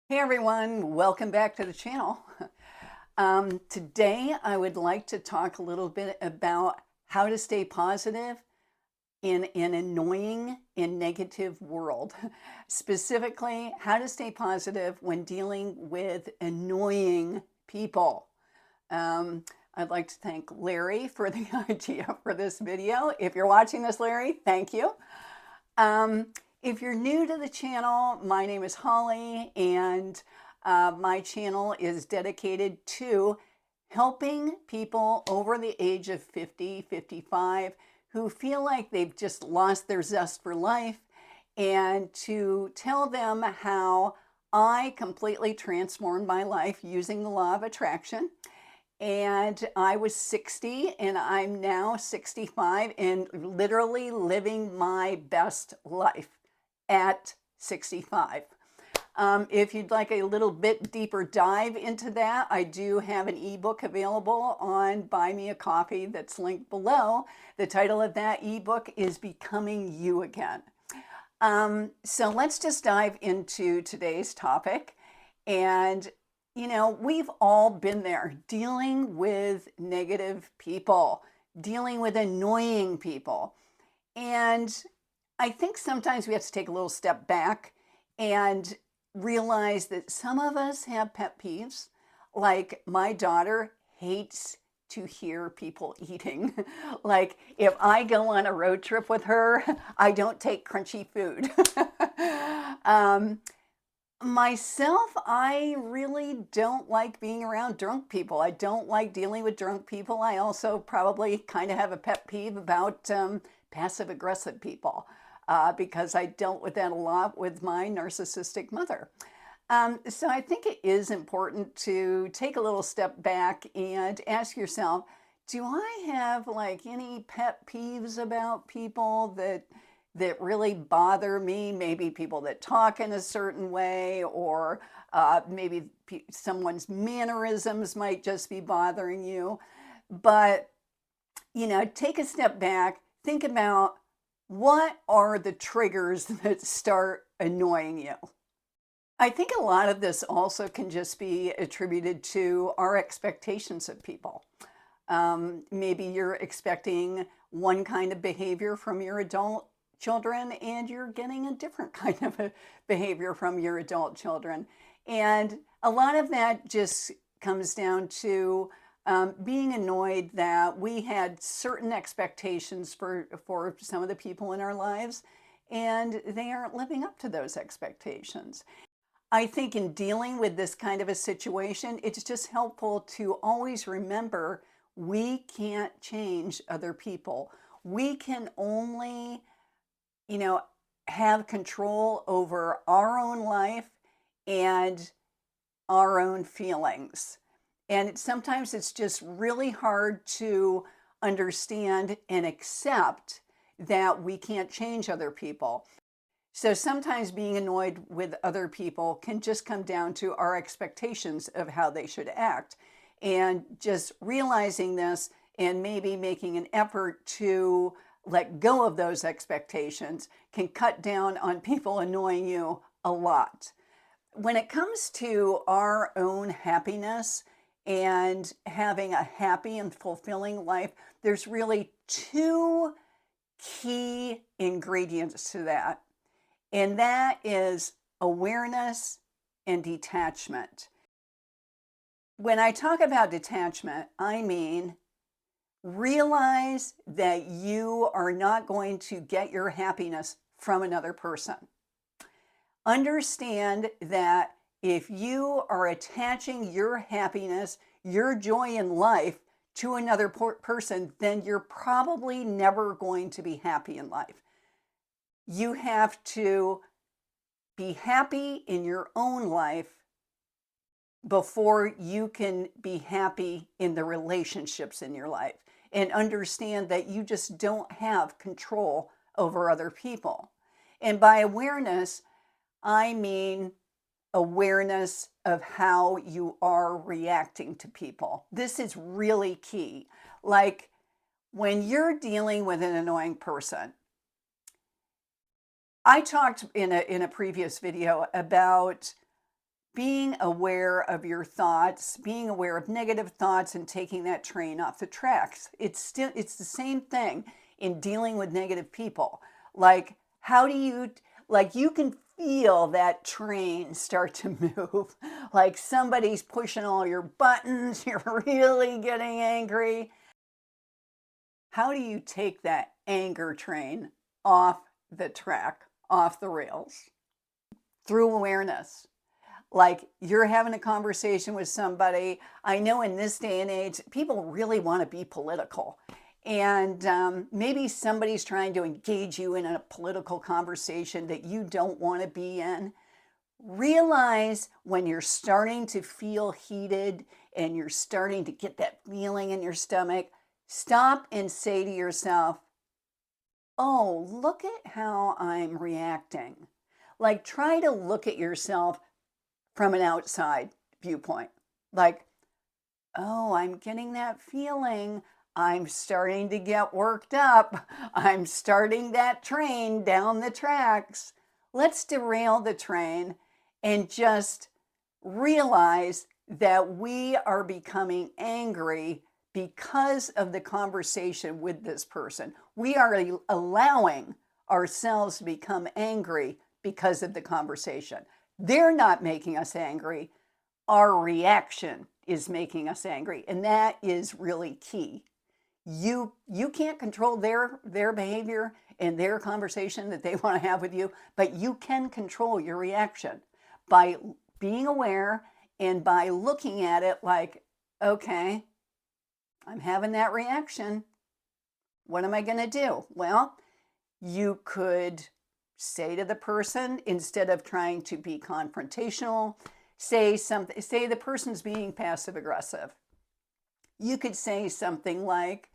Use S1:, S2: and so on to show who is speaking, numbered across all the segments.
S1: Hey everyone, welcome back to the channel. Today I would like to talk a little bit about how to stay positive in an annoying and negative world. Specifically, how to stay positive when dealing with annoying people. Um, I'd like to thank Larry for the idea for this video. If you're watching this, Larry, thank you. Um, if you're new to the channel, my name is Holly, and my channel is dedicated to helping people over the age of 50, 55 who feel like they've just lost their zest for life, and to tell them how I completely transformed my life using the law of attraction. And I was 60 and I'm now 65 and literally living my best life at 65. If you'd like a little bit deeper dive into that, I do have an ebook available on Buy Me a Coffee that's linked below. The title of that ebook is Becoming You Again. So let's just dive into today's topic. And, we've all been there dealing with negative people, dealing with annoying people. And I think sometimes we have to take a little step back and realize that some of us have pet peeves. Like my daughter hates to hear people eating. Like if I go on a road trip with her, I don't take crunchy food. um, Myself, I really don't like being around drunk people. I don't like dealing with drunk people. I also probably kind of have a pet peeve about passive aggressive people because I dealt with that a lot with my narcissistic mother. So I think it is important to take a little step back and ask yourself, do I have like any pet peeves about people that really bother me? Maybe people that talk in a certain way, or maybe someone's mannerisms might just be bothering you. But, take a step back, think about what are the triggers that start annoying you. I think a lot of this also can just be attributed to our expectations of people. Maybe you're expecting one kind of behavior from your adult children and you're getting a different kind of a behavior from your adult children. And a lot of that just comes down to being annoyed that we had certain expectations for some of the people in our lives, and they aren't living up to those expectations. I think in dealing with this kind of a situation, it's just helpful to always remember we can't change other people. We can only, you know, have control over our own life and our own feelings. And sometimes it's just really hard to understand and accept that we can't change other people. So sometimes being annoyed with other people can just come down to our expectations of how they should act. And just realizing this and maybe making an effort to let go of those expectations can cut down on people annoying you a lot. When it comes to our own happiness and having a happy and fulfilling life, there's really two key ingredients to that. And that is awareness and detachment. When I talk about detachment, I mean realize that you are not going to get your happiness from another person. Understand that if you are attaching your happiness, your joy in life to another person, then you're probably never going to be happy in life. You have to be happy in your own life before you can be happy in the relationships in your life, and understand that you just don't have control over other people. And by awareness, I mean awareness of how you are reacting to people. This is really key. Like when you're dealing with an annoying person, I talked in a previous video about being aware of your thoughts, being aware of negative thoughts and taking that train off the tracks. It's the same thing in dealing with negative people. Like, how do you, like, you can feel that train start to move. Like somebody's pushing all your buttons, you're really getting angry. How do you take that anger train off the track, off the rails? Through awareness. Like you're having a conversation with somebody. I know in this day and age, people really want to be political. And maybe somebody's trying to engage you in a political conversation that you don't want to be in. Realize when you're starting to feel heated and you're starting to get that feeling in your stomach, stop and say to yourself, oh, look at how I'm reacting. Like try to look at yourself from an outside viewpoint. Like, oh, I'm getting that feeling. I'm starting to get worked up. I'm starting that train down the tracks. Let's derail the train and just realize that we are becoming angry because of the conversation with this person. We are allowing ourselves to become angry because of the conversation. They're not making us angry. Our reaction is making us angry. And that is really key. You can't control their behavior and their conversation that they want to have with you, but you can control your reaction by being aware and by looking at it like, okay, I'm having that reaction. What am I going to do? Well, you could say to the person, instead of trying to be confrontational, say something, say the person's being passive aggressive. You could say something like,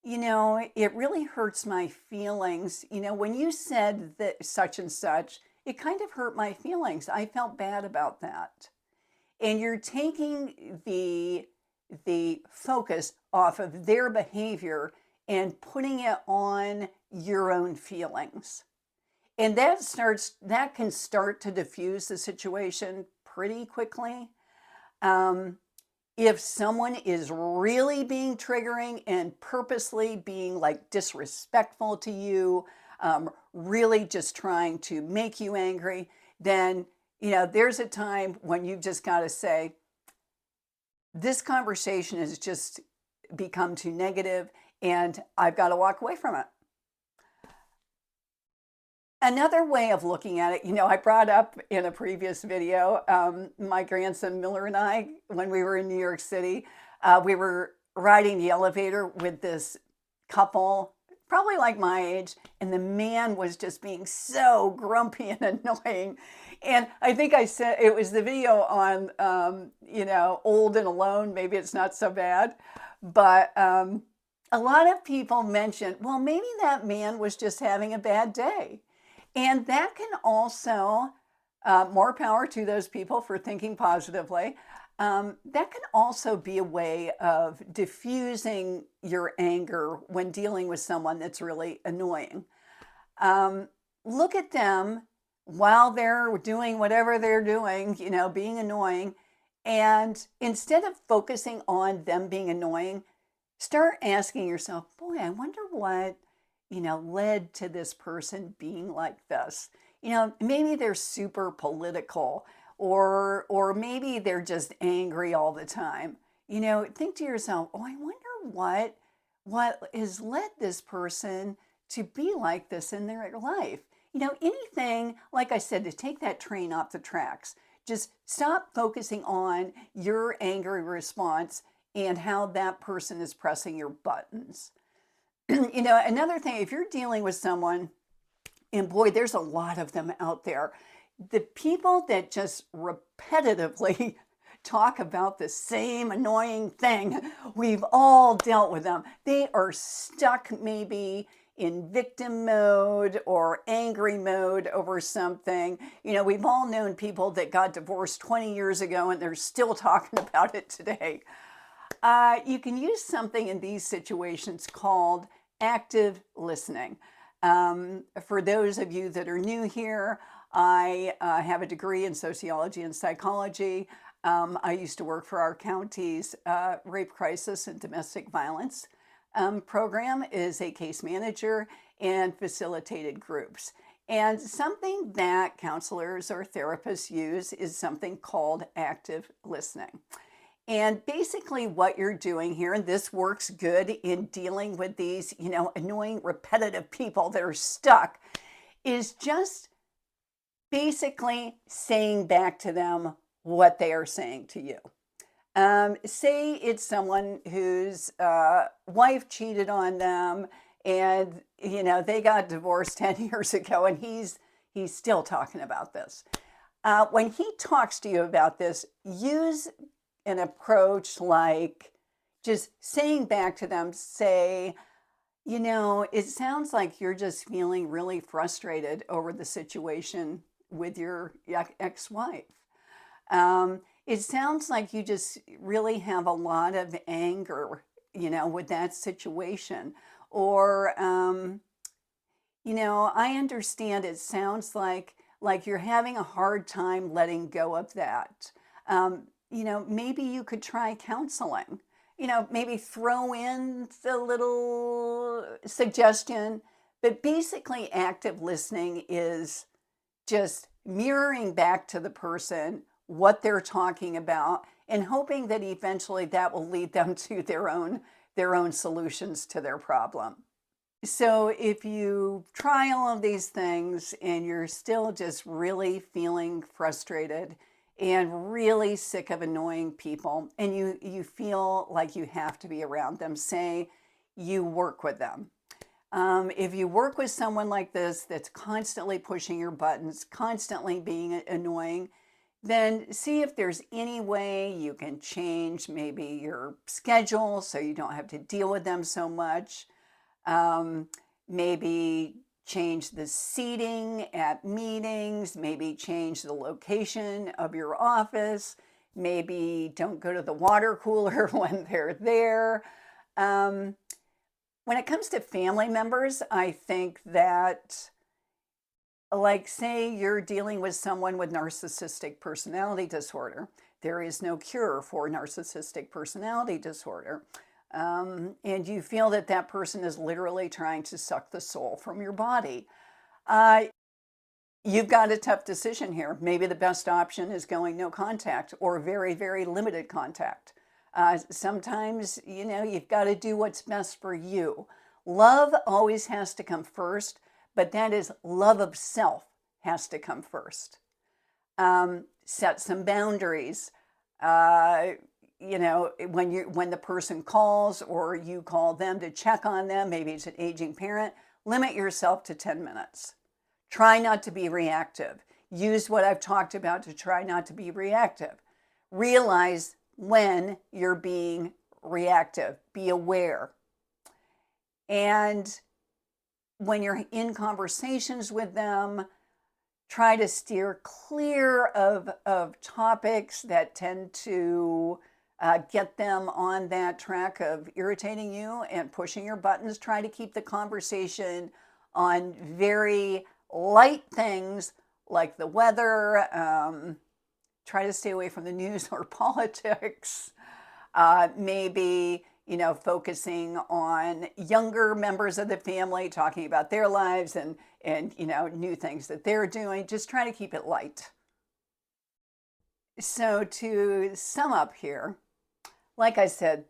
S1: you know, it really hurts my feelings. You know, when you said that such and such, it kind of hurt my feelings. I felt bad about that. And you're taking the focus off of their behavior and putting it on your own feelings. And that can start to diffuse the situation pretty quickly. If someone is really being triggering and purposely being like disrespectful to you, really just trying to make you angry, then, you know, there's a time when you've just got to say, this conversation has just become too negative and I've got to walk away from it. Another way of looking at it, you know, I brought up in a previous video, my grandson Miller and I, when we were in New York City, we were riding the elevator with this couple, probably like my age, and the man was just being so grumpy and annoying. And I think I said, it was the video on, you know, Old and Alone, maybe it's not so bad, but a lot of people mentioned, well, maybe that man was just having a bad day. And that can also, more power to those people for thinking positively. That can also be a way of diffusing your anger when dealing with someone that's really annoying. Look at them while they're doing whatever they're doing, you know, being annoying. And instead of focusing on them being annoying, start asking yourself, boy, I wonder what, you know, led to this person being like this. You know, maybe they're super political or maybe they're just angry all the time. You know, think to yourself, oh, I wonder what has led this person to be like this in their life. You know, anything, like I said, to take that train off the tracks. Just stop focusing on your angry response and how that person is pressing your buttons. You know, another thing, if you're dealing with someone, and boy, there's a lot of them out there, the people that just repetitively talk about the same annoying thing, we've all dealt with them. They are stuck maybe in victim mode or angry mode over something. You know, we've all known people that got divorced 20 years ago and they're still talking about it today. You can use something in these situations called active listening. For those of you that are new here, I have a degree in sociology and psychology. I used to work for our county's rape crisis and domestic violence program as a case manager and facilitated groups. And something that counselors or therapists use is something called active listening. And basically what you're doing here, and this works good in dealing with these, annoying, repetitive people that are stuck, is just basically saying back to them what they are saying to you. Say it's someone whose wife cheated on them, and they got divorced 10 years ago, and he's still talking about this. When he talks to you about this, use an approach like just saying back to them, say, it sounds like you're just feeling really frustrated over the situation with your ex-wife. It sounds like you just really have a lot of anger, with that situation. Or, I understand it sounds like you're having a hard time letting go of that. Maybe you could try counseling. Maybe throw in the little suggestion. But basically, active listening is just mirroring back to the person what they're talking about and hoping that eventually that will lead them to their own solutions to their problem. So if you try all of these things and you're still just really feeling frustrated and really sick of annoying people, and you feel like you have to be around them, say you work with them. If you work with someone like this that's constantly pushing your buttons, constantly being annoying, then see if there's any way you can change maybe your schedule so you don't have to deal with them so much. Maybe change the seating at meetings, maybe change the location of your office, maybe don't go to the water cooler when they're there. When it comes to family members, I think that, like, say you're dealing with someone with narcissistic personality disorder. There is no cure for narcissistic personality disorder. And you feel that that person is literally trying to suck the soul from your body. You've got a tough decision here. Maybe the best option is going no contact or very, very limited contact. Sometimes, you've got to do what's best for you. Love always has to come first, but that is love of self has to come first. Set some boundaries. When the person calls or you call them to check on them, maybe it's an aging parent, limit yourself to 10 minutes. Try not to be reactive. Use what I've talked about to try not to be reactive. Realize when you're being reactive. Be aware. And when you're in conversations with them, try to steer clear of topics that tend to get them on that track of irritating you and pushing your buttons. Try to keep the conversation on very light things like the weather. Try to stay away from the news or politics. Maybe, focusing on younger members of the family, talking about their lives and new things that they're doing. Just try to keep it light. So to sum up here, like I said,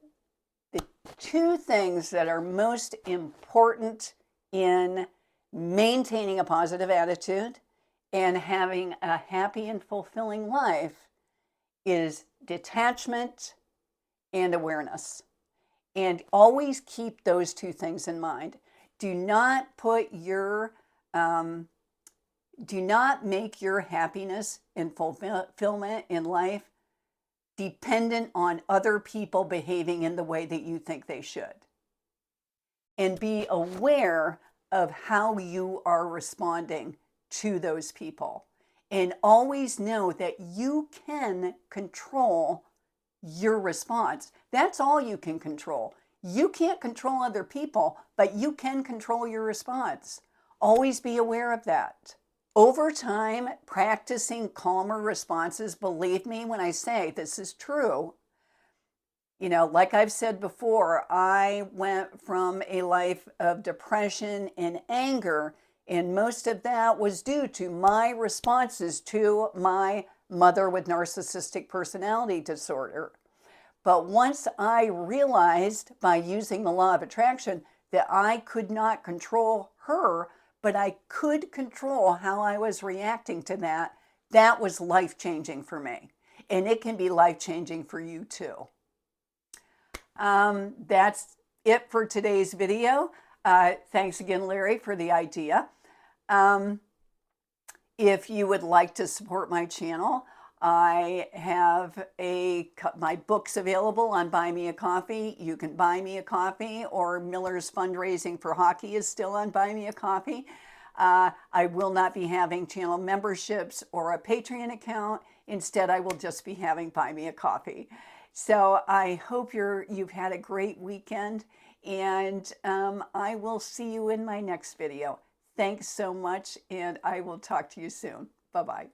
S1: the two things that are most important in maintaining a positive attitude and having a happy and fulfilling life is detachment and awareness. And always keep those two things in mind. Do not make your happiness and fulfillment in life dependent on other people behaving in the way that you think they should. And be aware of how you are responding to those people. And always know that you can control your response. That's all you can control. You can't control other people, but you can control your response. Always be aware of that. Over time, practicing calmer responses, believe me when I say this is true. Like I've said before, I went from a life of depression and anger, and most of that was due to my responses to my mother with narcissistic personality disorder. But once I realized by using the law of attraction that I could not control her, but I could control how I was reacting to that, that was life changing for me. And it can be life changing for you too. That's it for today's video. Thanks again, Larry, for the idea. If you would like to support my channel, I have my books available on Buy Me a Coffee. You can buy me a coffee, or Miller's fundraising for hockey is still on Buy Me a Coffee. I will not be having channel memberships or a Patreon account. Instead, I will just be having Buy Me a Coffee. So I hope you've had a great weekend, and I will see you in my next video. Thanks so much, and I will talk to you soon. Bye-bye.